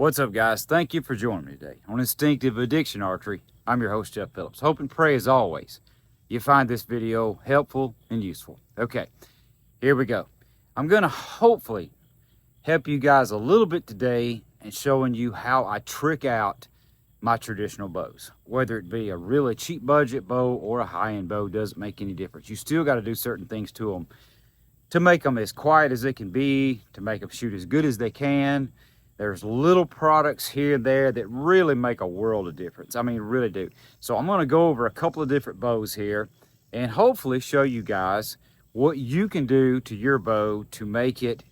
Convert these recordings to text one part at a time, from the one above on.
What's up, guys? Thank you for joining me today on Instinctive Addiction Archery. I'm your host, Jeff Phillips. Hope and pray, as always, you find this video helpful and useful. Okay, here we go. I'm going to hopefully help you guys a little bit today and showing you how I trick out my traditional bows. Whether it be a really cheap budget bow or a high-end bow, doesn't make any difference. You still got to do certain things to them to make them as quiet as they can be, to make them shoot as good as they can. There's little products here and there that really make a world of difference. I mean, really do. So I'm going to go over a couple of different bows here and hopefully show you guys what you can do to your bow to make it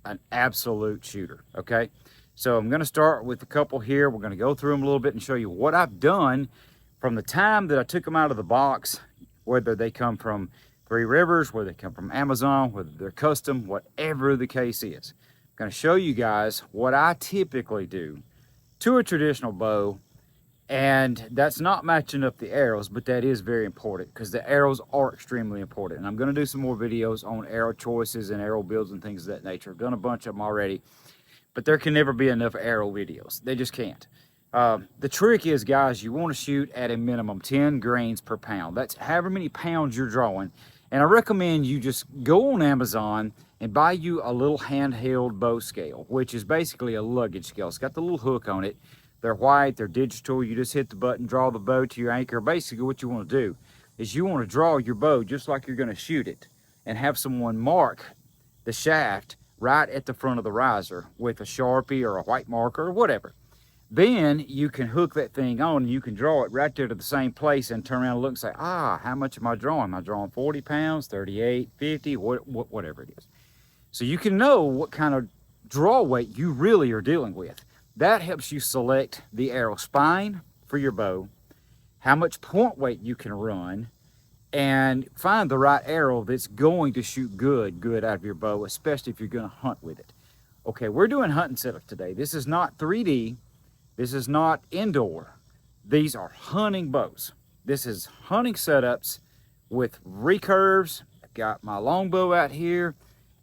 an absolute shooter, okay? So I'm going to start with a couple here. We're going to go through them a little bit and show you what I've done from the time that I took them out of the box, whether they come from Three Rivers, whether they come from Amazon, whether they're custom, whatever the case is. Going to show you guys what I typically do to a traditional bow, and that's not matching up the arrows, but that is very important because the arrows are extremely important. And I'm going to do some more videos on arrow choices and arrow builds and things of that nature. I've done a bunch of them already, but there can never be enough arrow videos. They just can't. The trick is, guys, you want to shoot at a minimum 10 grains per pound. That's however many pounds you're drawing. And I recommend you just go on Amazon and buy you a little handheld bow scale, which is basically a luggage scale. It's got the little hook on it. They're white, they're digital. You just hit the button, draw the bow to your anchor. Basically what you want to do is you want to draw your bow just like you're going to shoot it and have someone mark the shaft right at the front of the riser with a Sharpie or a white marker or whatever. Then you can hook that thing on and you can draw it right there to the same place and turn around and look and say, how much am I drawing? Am I drawing 40 pounds, 38, 50, whatever it is. So you can know what kind of draw weight you really are dealing with. That helps you select the arrow spine for your bow, how much point weight you can run, and find the right arrow that's going to shoot good out of your bow, especially if you're going to hunt with it. Okay, we're doing hunting setups today. This is not 3D. This is not indoor. These are hunting bows. This is hunting setups with recurves. I've got my longbow out here.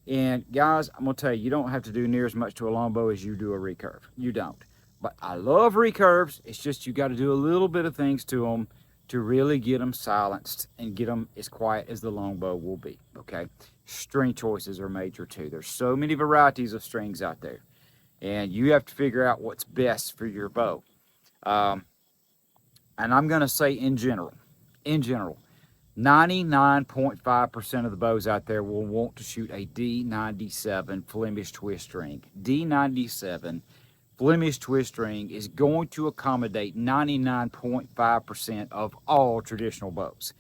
And guys, I'm gonna tell you, you don't have to do near as much to a longbow as you do a recurve. You don't. But I love recurves. It's just you got to do a little bit of things to them to really get them silenced and get them as quiet as the longbow will be, okay? String choices are major too. There's so many varieties of strings out there. And you have to figure out what's best for your bow. And I'm going to say in general, 99.5% of the bows out there will want to shoot a D97 Flemish twist string. D97 Flemish twist string is going to accommodate 99.5% of all traditional bows.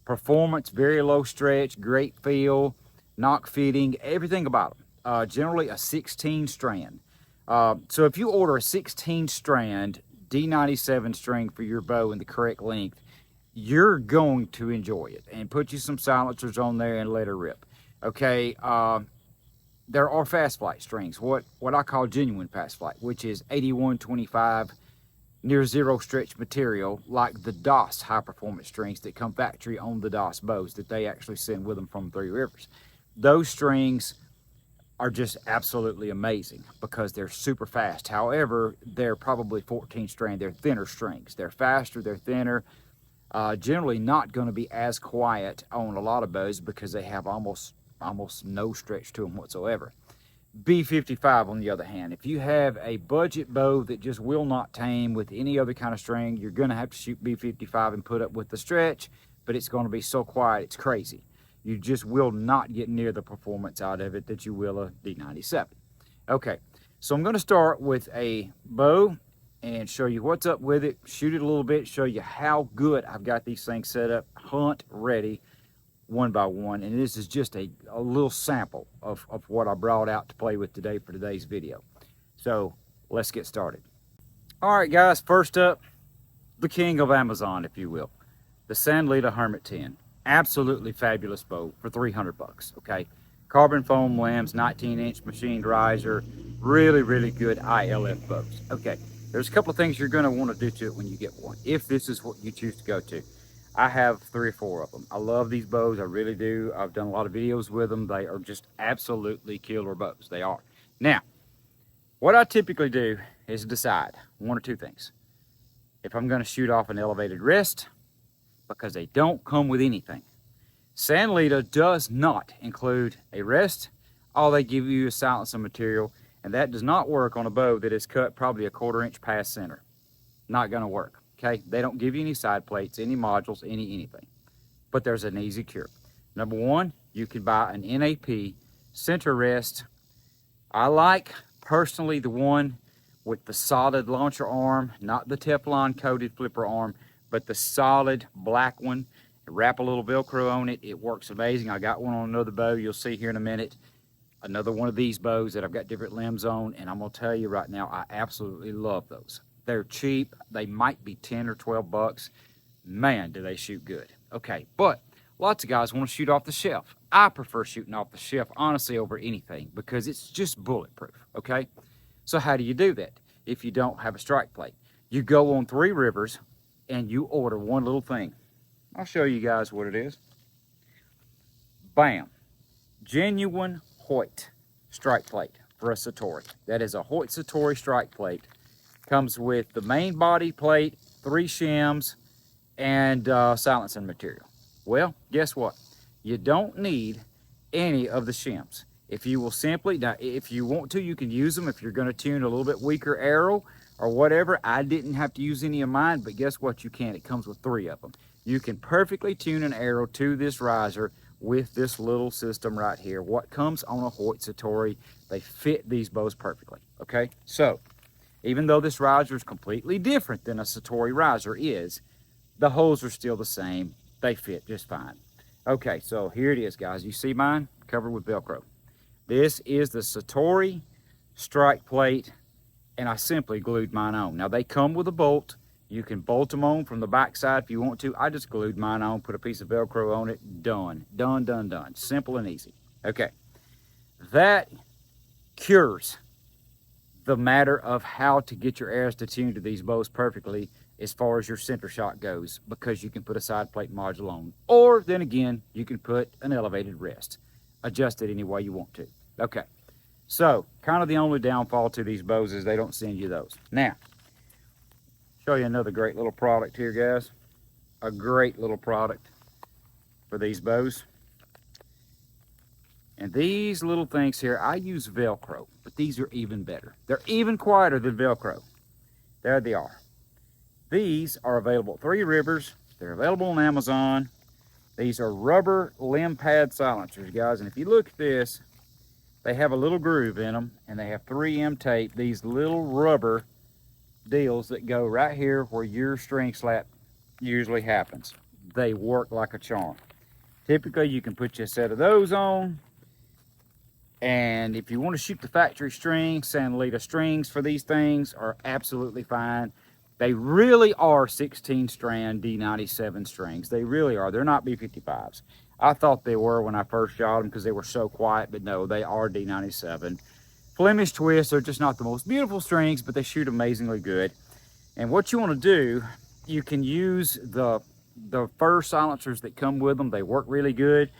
Performance, very low stretch, great feel, knock fitting, everything about them. Generally a 16 strand. So if you order a 16 strand D97 string for your bow in the correct length, you're going to enjoy it. And put you some silencers on there and let her rip. Okay, there are fast flight strings, what I call genuine fast flight, which is 8125 near zero stretch material, like the DOS high performance strings that come factory on the DOS bows that they actually send with them from Three Rivers. Those strings are just absolutely amazing because they're super fast. However, they're probably 14 strand. They're thinner strings. They're faster, they're thinner. Generally not going to be as quiet on a lot of bows because they have almost no stretch to them whatsoever. B55 on the other hand, if you have a budget bow that just will not tame with any other kind of string, you're going to have to shoot B55 and put up with the stretch, but it's going to be so quiet it's crazy. You just will not get near the performance out of it that you will a D97. Okay, so I'm going to start with a bow and show you what's up with it, shoot it a little bit, show you how good I've got these things set up, hunt ready, one by one. And this is just a little sample of what I brought out to play with today for today's video. So let's get started. All right, guys, first up, the king of Amazon, if you will, the Sandlita Hermit 10. Absolutely fabulous bow for 300 bucks, okay? Carbon foam limbs, 19-inch machined riser, really good ILF bows. Okay, there's a couple of things you're gonna wanna do to it when you get one, if this is what you choose to go to. I have 3 or 4 of them. I love these bows, I really do. I've done a lot of videos with them. They are just absolutely killer bows, they are. Now, What I typically do is decide one or two things. If I'm going to shoot off an elevated rest, because they don't come with anything. Sandalita does not include a rest. All they give you is silencing material, and that does not work on a bow that is cut probably a 1/4 inch past center. Not going to work, okay? They don't give you any side plates, any modules, anything. But there's an easy cure. Number one, you can buy an NAP center rest. I like personally the one with the solid launcher arm, not the Teflon coated flipper arm, but the solid black one. Wrap a little Velcro on it. It works amazing. I got one on another bow you'll see here in a minute. Another one of these bows that I've got different limbs on, and I'm gonna tell you right now, I absolutely love those. They're cheap. They might be 10 or 12 bucks. Man, do they shoot good. Okay, but lots of guys want to shoot off the shelf. I prefer shooting off the shelf, honestly, over anything because it's just bulletproof, okay? So how do you do that if you don't have a strike plate? You go on 3 Rivers and you order one little thing. I'll show you guys what it is. Bam. Genuine Hoyt strike plate for a Satori. That is a Hoyt Satori strike plate. Comes with the main body plate, 3 shims, and silencing material. Well, guess what? You don't need any of the shims. If you will simply, now if you want to, you can use them if you're going to tune a little bit weaker arrow or whatever. I didn't have to use any of mine, but guess what? You can. It comes with 3 of them. You can perfectly tune an arrow to this riser with this little system right here. What comes on a Hoyt Satori, they fit these bows perfectly, okay? So, even though this riser is completely different than a Satori riser is, the holes are still the same. They fit just fine. Okay, so here it is, guys. You see mine covered with Velcro. This is the Satori strike plate, and I simply glued mine on. Now, they come with a bolt. You can bolt them on from the back side if you want to. I just glued mine on, put a piece of Velcro on it, done. Done, done, done. Simple and easy. Okay, that cures the matter of how to get your arrows to tune to these bows perfectly as far as your center shot goes, because you can put a side plate module on. Or, then again, you can put an elevated rest. Adjust it any way you want to. Okay, so kind of the only downfall to these bows is they don't send you those. Now, show you another great little product here, guys. A great little product for these bows. And these little things here, I use Velcro, but these are even better. They're even quieter than Velcro. There they are. These are available at 3 Rivers. They're available on Amazon. These are rubber limb pad silencers, guys. And if you look at this, they have a little groove in them, and they have 3M tape. These little rubber deals that go right here where your string slap usually happens. They work like a charm. Typically, you can put you a set of those on. And if you want to shoot the factory strings, Sandalita strings for these things are absolutely fine. They really are 16 strand D97 strings. They really are. They're not B55s. I thought they were when I first shot them because they were so quiet, but no, they are D97. Flemish twists are just not the most beautiful strings, but they shoot amazingly good. And what you want to do, you can use the fur silencers that come with them. They work really good.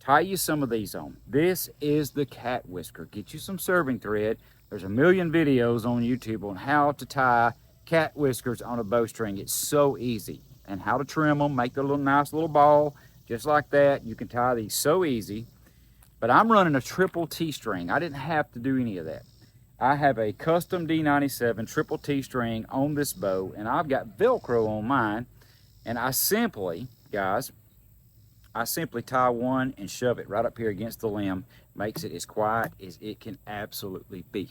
Tie you some of these on. This is the cat whisker. Get you some serving thread. There's a million videos on YouTube on how to tie cat whiskers on a bowstring. It's so easy. And how to trim them, make the little nice little ball, just like that. You can tie these so easy. But I'm running a triple T string. I didn't have to do any of that. I have a custom D97 triple T string on this bow, and I've got Velcro on mine. And I simply, guys, I simply tie one and shove it right up here against the limb. Makes it as quiet as it can absolutely be.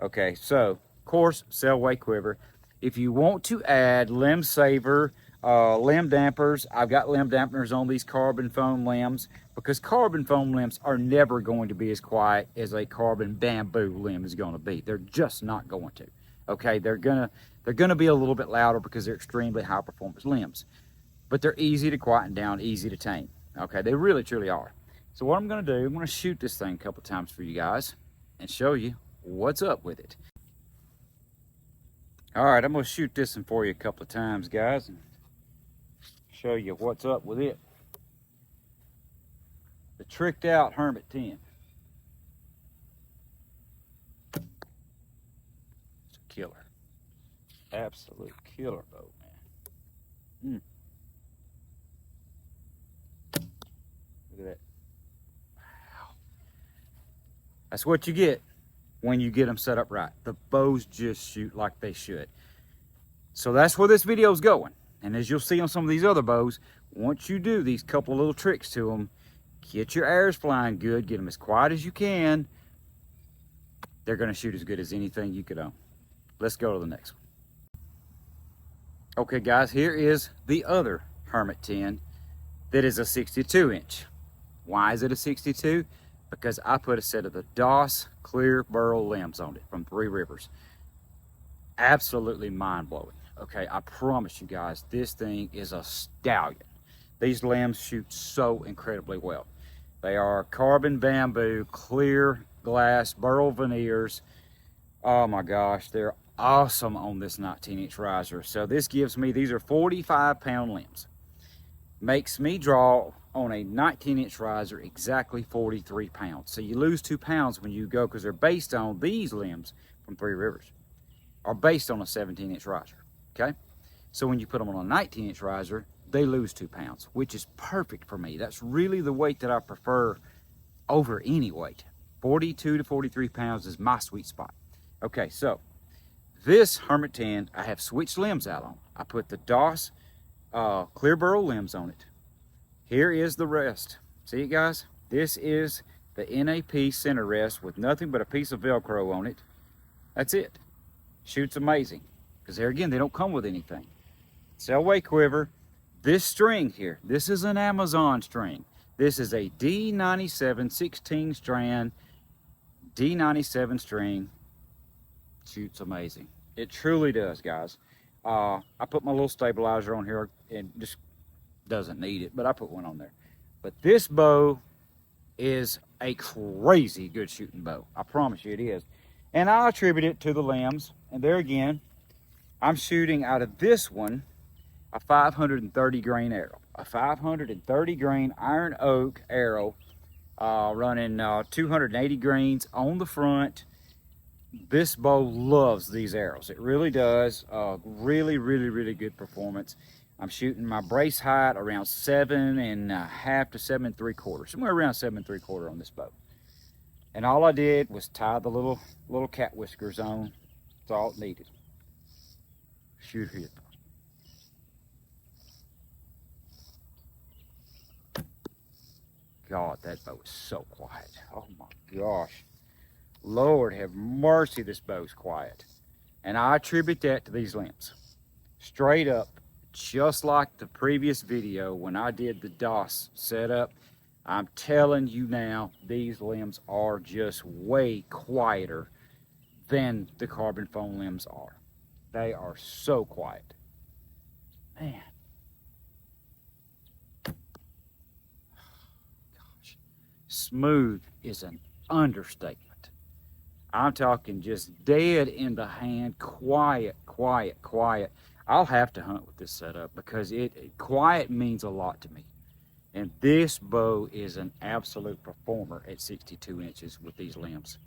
Okay, so, of course, Selway quiver. If you want to add limb saver, limb dampers, I've got limb dampeners on these carbon foam limbs, because carbon foam limbs are never going to be as quiet as a carbon bamboo limb is going to be. They're just not going to. Okay, they're gonna be a little bit louder because they're extremely high performance limbs, but they're easy to quieten down, easy to tame. Okay, they really truly are. So what I'm gonna do, I'm gonna shoot this thing a couple times for you guys and show you what's up with it. All right, I'm gonna shoot this one for you a couple of times, guys, and show you what's up with it. The tricked out Hermit 10. Absolute killer bow, man. Look at that. Wow. That's what you get when you get them set up right. The bows just shoot like they should. So that's where this video is going. And as you'll see on some of these other bows, once you do these couple of little tricks to them, get your arrows flying good, get them as quiet as you can, they're going to shoot as good as anything you could own. Let's go to the next one. Okay guys, here is the other Hermit 10 that is a 62 inch. Why is it a 62? Because I put a set of the DOS clear burl limbs on it from Three Rivers. Absolutely mind-blowing. Okay, I promise you guys, this thing is a stallion. These limbs shoot so incredibly well. They are carbon bamboo, clear glass, burl veneers. Oh my gosh, they're awesome on this 19-inch riser. So this gives me, these are 45-pound limbs. Makes me draw on a 19-inch riser exactly 43 pounds. So you lose 2 pounds when you go, because they're based on, these limbs from Three Rivers are based on a 17-inch riser, okay? So when you put them on a 19-inch riser, they lose 2 pounds, which is perfect for me. That's really the weight that I prefer over any weight. 42 to 43 pounds is my sweet spot. Okay, so this Hermit 10, I have switched limbs out on. I put the DOS clear burl limbs on it. Here is the rest. See it, guys? This is the NAP center rest with nothing but a piece of Velcro on it. That's it. Shoots amazing. Because there again, they don't come with anything. Selway quiver. This string here, this is an Amazon string. This is a D97 16 strand D97 string. Shoots amazing. It truly does, guys. I put my little stabilizer on here and just doesn't need it, but I put one on there. But this bow is a crazy good shooting bow. I promise you it is. And I attribute it to the limbs. And there again, I'm shooting out of this one a 530 grain arrow. A 530 grain iron oak arrow, running 280 grains on the front. This bow loves these arrows. It really does. Really good performance. I'm shooting my brace height around 7.5 to 7.75, somewhere around 7.75 on this bow. And all I did was tie the little cat whiskers on. That's all it needed. Shoot here. God, that bow is so quiet. Oh my gosh. Lord have mercy, this bow's quiet. And I attribute that to these limbs. Straight up, just like the previous video when I did the DOS setup, I'm telling you now, these limbs are just way quieter than the carbon foam limbs are. They are so quiet. Man. Gosh. Smooth is an understatement. I'm talking just dead in the hand, quiet. I'll have to hunt with this setup because quiet means a lot to me. And this bow is an absolute performer at 62 inches with these limbs.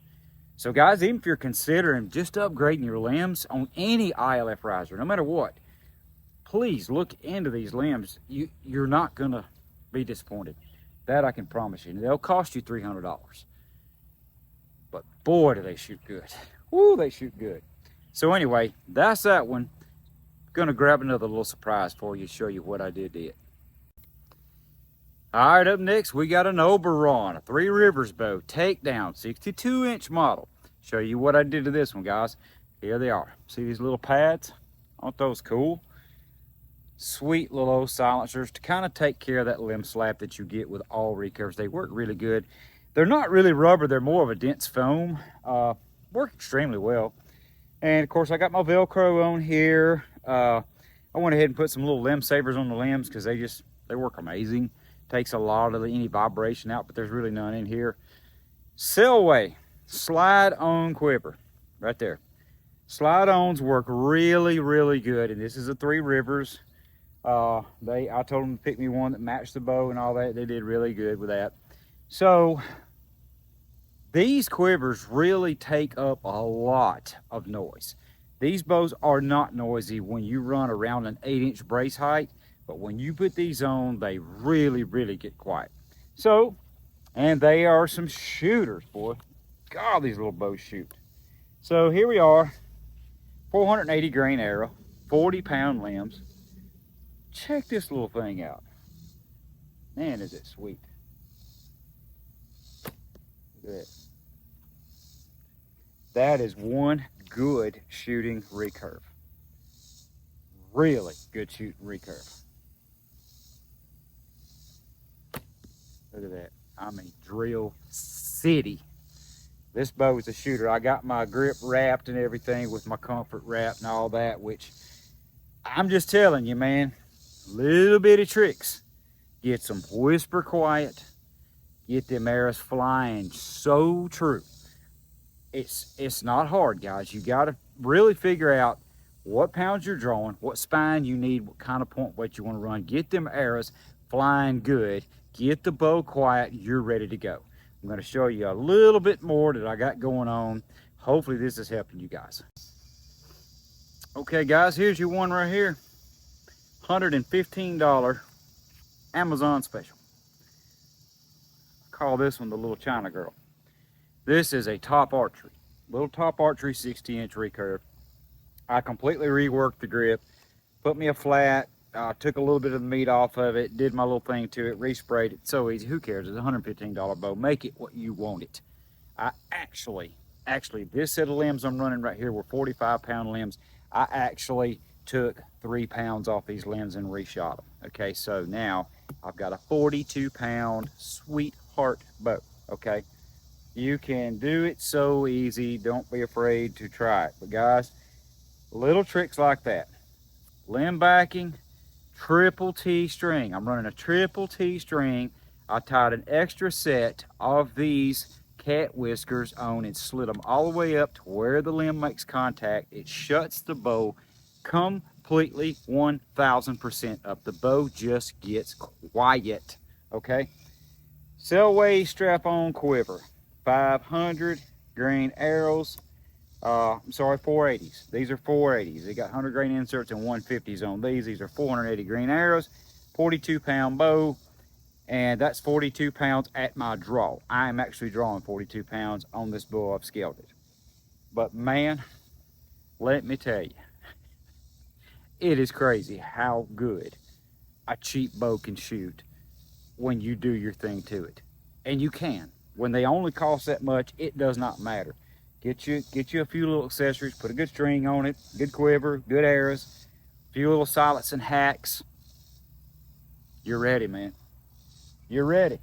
So guys, even if you're considering just upgrading your limbs on any ILF riser, no matter what, please look into these limbs. You're not gonna be disappointed. That I can promise you. They'll cost you $300. But boy, do they shoot good. Woo, they shoot good. So anyway, that's that one. Gonna grab another little surprise for you, show you what I did to it. All right, up next, we got an Oberon, a Three Rivers bow, takedown, 62-inch model. Show you what I did to this one, guys. Here they are. See these little pads? Aren't those cool? Sweet little old silencers to kind of take care of that limb slap that you get with all recurves. They work really good. They're not really rubber, they're more of a dense foam. Work extremely well. And of course, I got my Velcro on here. I went ahead and put some little limb savers on the limbs because they work amazing. Takes a lot of any vibration out, but there's really none in here. Selway slide on quiver, right there. Slide ons work really good, and this is a Three Rivers. I told them to pick me one that matched the bow and all that. They did really good with that. So these quivers really take up a lot of noise. These bows are not noisy when you run around an 8-inch brace height, but when you put these on, they really, really get quiet. So, and they are some shooters, boy. God, these little bows shoot. So here we are, 480 grain arrow, 40-pound limbs. Check this little thing out. Man, is it sweet. Look at that. That is one good shooting recurve. Really good shooting recurve. Look at that. I mean, drill city. This bow is a shooter. I got my grip wrapped and everything with my comfort wrap and all that, which I'm just telling you, man, little bitty tricks. Get some whisper quiet. Get them arrows flying so true. It's not hard, guys. You got to really figure out what pounds you're drawing, what spine you need, what kind of point weight you want to run. Get them arrows flying good. Get the bow quiet. You're ready to go. I'm going to show you a little bit more that I got going on. Hopefully this is helping you guys. Okay, guys, here's your one right here. $115 Amazon special. I call this one the little China girl. This is a Top Archery, little Top Archery 60-inch recurve. I completely reworked the grip, put me a flat, took a little bit of the meat off of it, did my little thing to it, resprayed it. So easy. Who cares? It's a $115 bow. Make it what you want it. I actually, this set of limbs I'm running right here were 45-pound limbs. I actually took 3 pounds off these limbs and reshot them. Okay, so now I've got a 42-pound sweetheart bow. Okay, you can do it so easy. Don't be afraid to try it. But guys, little tricks like that. Limb backing, triple T string. I'm running a triple T string. I tied an extra set of these cat whiskers on and slid them all the way up to where the limb makes contact. It shuts the bow completely 1000% up. The bow just gets quiet. Okay, Selway strap-on quiver, 500 grain arrows. I'm sorry, 480s. These are 480s. They got 100 grain inserts and 150s on these. These are 480 grain arrows, 42-pound bow, and that's 42 pounds at my draw. I am actually drawing 42 pounds on this bow. I've scaled it. But man, let me tell you, it is crazy how good a cheap bow can shoot when you do your thing to it. And you can. When they only cost that much, it does not matter. Get you a few little accessories, put a good string on it, good quiver, good arrows, a few little silencing hacks. You're ready, man. You're ready.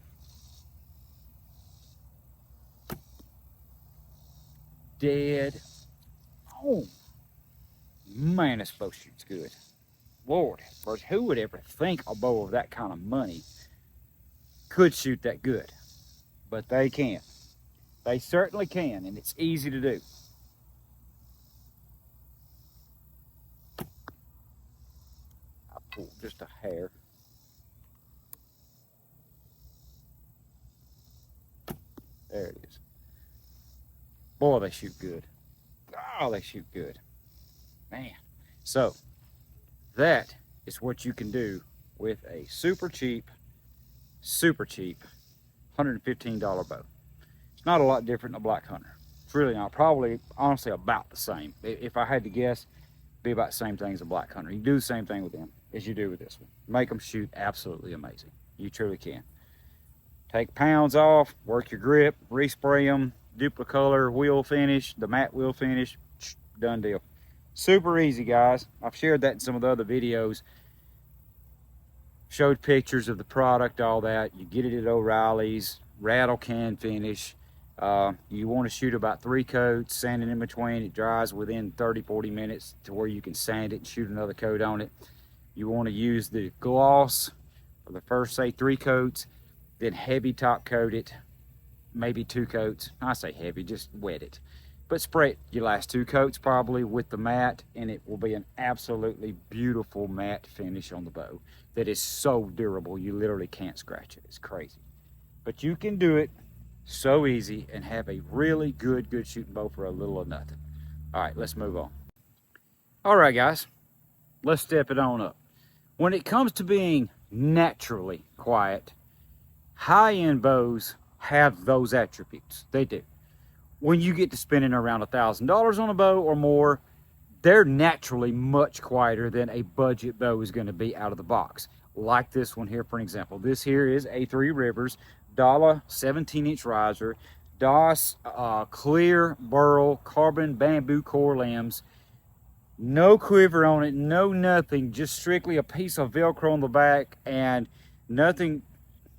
Dead. Oh, man, this bow shoots good. Lord, first, who would ever think a bow of that kind of money could shoot that good? But they can. They certainly can, and it's easy to do. I'll pull just a hair. There it is. Boy, they shoot good. Oh, they shoot good. Man. So, that is what you can do with a super cheap $115 bow. It's not a lot different than a black hunter. It's really not. Probably, honestly, about the same. If I had to guess, it'd be about the same thing as a black hunter. You do the same thing with them as you do with this one. Make them shoot absolutely amazing. You truly can. Take pounds off, work your grip, respray them, duplicolor, wheel finish, the matte wheel finish, done deal. Super easy, guys. I've shared that in some of the other videos. Showed pictures of the product, all that. You get it at O'Reilly's, rattle can finish. You want to shoot about 3 coats, sanding in between. It dries within 30-40 minutes to where you can sand it and shoot another coat on it. You want to use the gloss for the first, say, 3 coats, then heavy top coat it, maybe 2 coats. I say heavy, just wet it. But spray it your last 2 coats probably with the matte, and it will be an absolutely beautiful matte finish on the bow that is so durable you literally can't scratch it. It's crazy. But you can do it so easy and have a really good shooting bow for a little or nothing. All right, let's move on. All right, guys, let's step it on up. When it comes to being naturally quiet, high-end bows have those attributes. They do. When you get to spending around $1,000 on a bow or more, they're naturally much quieter than a budget bow is going to be out of the box. Like this one here, for an example. This here is A3 Rivers, Dala 17-inch riser, DOS clear burl carbon bamboo core limbs. No quiver on it, no nothing, just strictly a piece of Velcro on the back and nothing.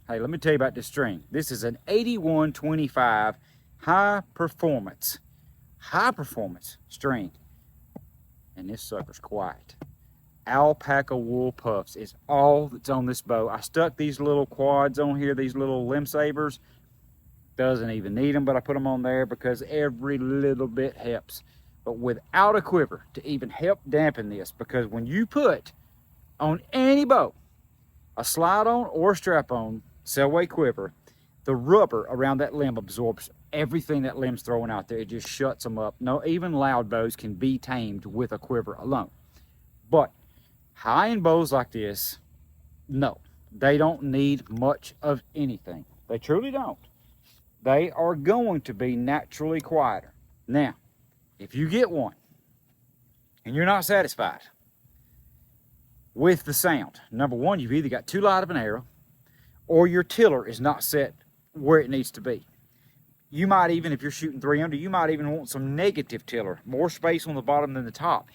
Hey, let me tell you about this string. This is an 8125 high performance string. And this sucker's quiet. Alpaca wool puffs is all that's on this bow. I stuck these little quads on here, these little limb savers. Doesn't even need them, but I put them on there because every little bit helps. But without a quiver to even help dampen this, because when you put on any bow a slide on or strap on Selway quiver, the rubber around that limb absorbs everything that limb's throwing out there. It just shuts them up. No, even loud bows can be tamed with a quiver alone. But high-end bows like this, no, they don't need much of anything. They truly don't. They are going to be naturally quieter. Now, if you get one and you're not satisfied with the sound, number one, you've either got too light of an arrow or your tiller is not set where it needs to be. You might even, if you're shooting 300, you might even want some negative tiller, more space on the bottom than the top.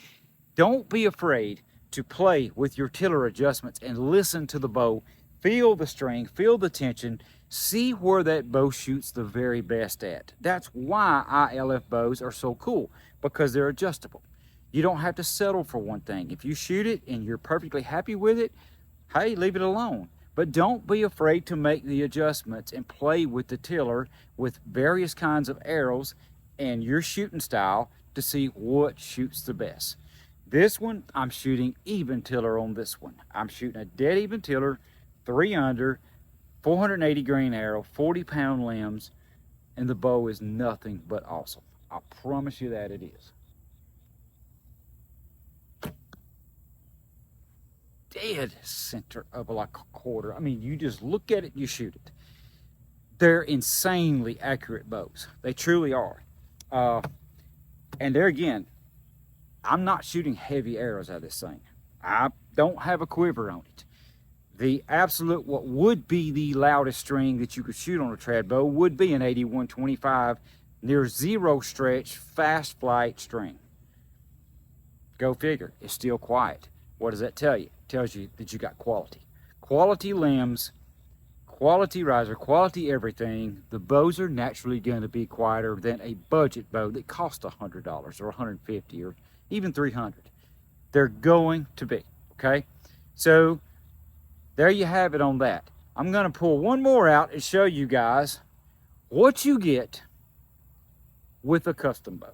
Don't be afraid to play with your tiller adjustments and listen to the bow. Feel the string, feel the tension, see where that bow shoots the very best at. That's why ILF bows are so cool, because they're adjustable. You don't have to settle for one thing. If you shoot it and you're perfectly happy with it, hey, leave it alone. But don't be afraid to make the adjustments and play with the tiller with various kinds of arrows and your shooting style to see what shoots the best. This one, I'm shooting even tiller on this one. I'm shooting a dead even tiller, 3 under, 480 grain arrow, 40-pound limbs, and the bow is nothing but awesome. I promise you that it is. Dead center of like a quarter. I mean, you just look at it, you shoot it. They're insanely accurate bows. They truly are. And there again, I'm not shooting heavy arrows out of this thing. I don't have a quiver on it. The absolute, what would be the loudest string that you could shoot on a trad bow would be an 8125 near zero stretch, fast flight string. Go figure, it's still quiet. What does that tell you? It tells you that you got quality. Quality limbs, quality riser, quality everything. The bows are naturally going to be quieter than a budget bow that costs $100 or $150 or even $300. They're going to be, okay? So there you have it on that. I'm going to pull one more out and show you guys what you get with a custom bow.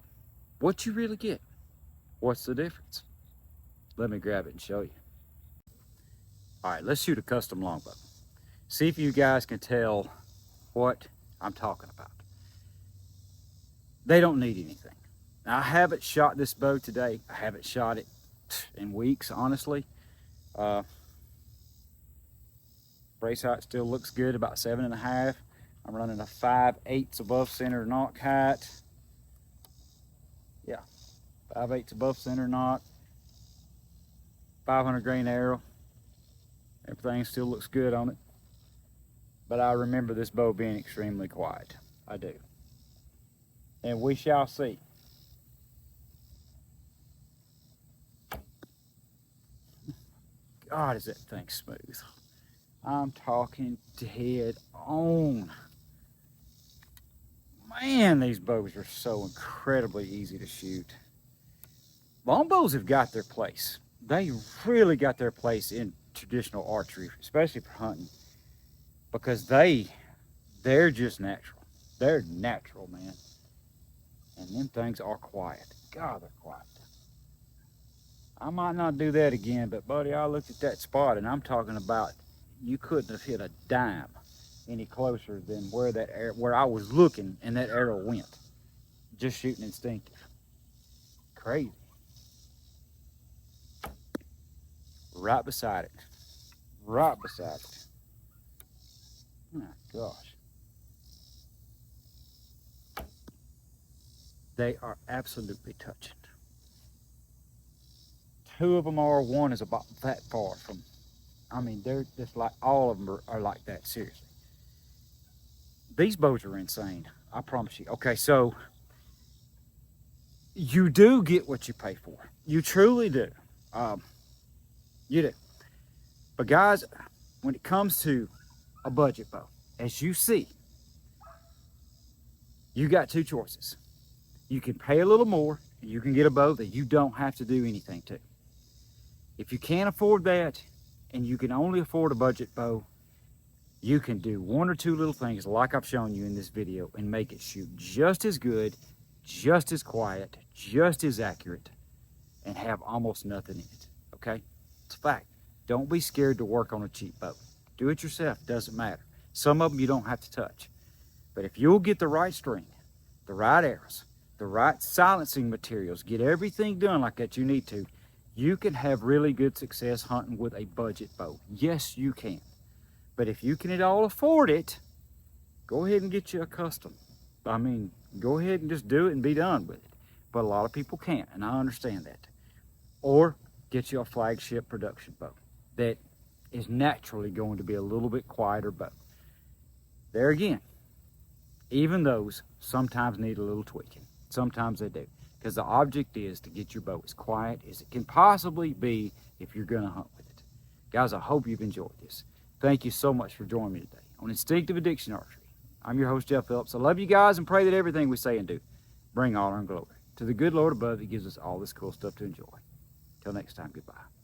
What you really get. What's the difference? Let me grab it and show you. All right, let's shoot a custom longbow. See if you guys can tell what I'm talking about. They don't need anything. Now, I haven't shot this bow today. I haven't shot it in weeks, honestly. Brace height still looks good, about 7.5. I'm running a 5/8 above center knock height. Yeah, 5/8 above center knock. 500 grain arrow. Everything still looks good on it. But I remember this bow being extremely quiet. I do. And we shall see. God, is that thing smooth. I'm talking dead on. Man, these bows are so incredibly easy to shoot. Longbows have got their place. They really got their place in traditional archery, especially for hunting, because they're just natural. They're natural, man. And them things are quiet. God, they're quiet. I might not do that again, but buddy, I looked at that spot and I'm talking about you couldn't have hit a dime any closer than where I was looking and that arrow went. Just shooting instinctive. Crazy. right beside it. Right beside it. My gosh. They are absolutely touching. Two of them are, one is about that far from, I mean, they're just like, all of them are like that, seriously. These bows are insane, I promise you. Okay, so you do get what you pay for. You truly do. You do. But guys, when it comes to a budget bow, as you see, you got two choices. You can pay a little more, and you can get a bow that you don't have to do anything to. If you can't afford that, and you can only afford a budget bow, you can do one or two little things like I've shown you in this video and make it shoot just as good, just as quiet, just as accurate, and have almost nothing in it, okay? It's a fact. Don't be scared to work on a cheap bow. Do it yourself, doesn't matter. Some of them you don't have to touch. But if you'll get the right string, the right arrows, the right silencing materials, get everything done like that you need to, you can have really good success hunting with a budget bow. Yes, you can. But if you can at all afford it, go ahead and get you a custom. I mean, go ahead and just do it and be done with it. But a lot of people can't, and I understand that. Or get you a flagship production bow that is naturally going to be a little bit quieter bow. There again, even those sometimes need a little tweaking. Sometimes they do. Because the object is to get your bow as quiet as it can possibly be if you're going to hunt with it. Guys, I hope you've enjoyed this. Thank you so much for joining me today on Instinctive Addiction Archery. I'm your host, Jeff Phillips. I love you guys and pray that everything we say and do bring honor and glory to the good Lord above that gives us all this cool stuff to enjoy. Till next time, goodbye.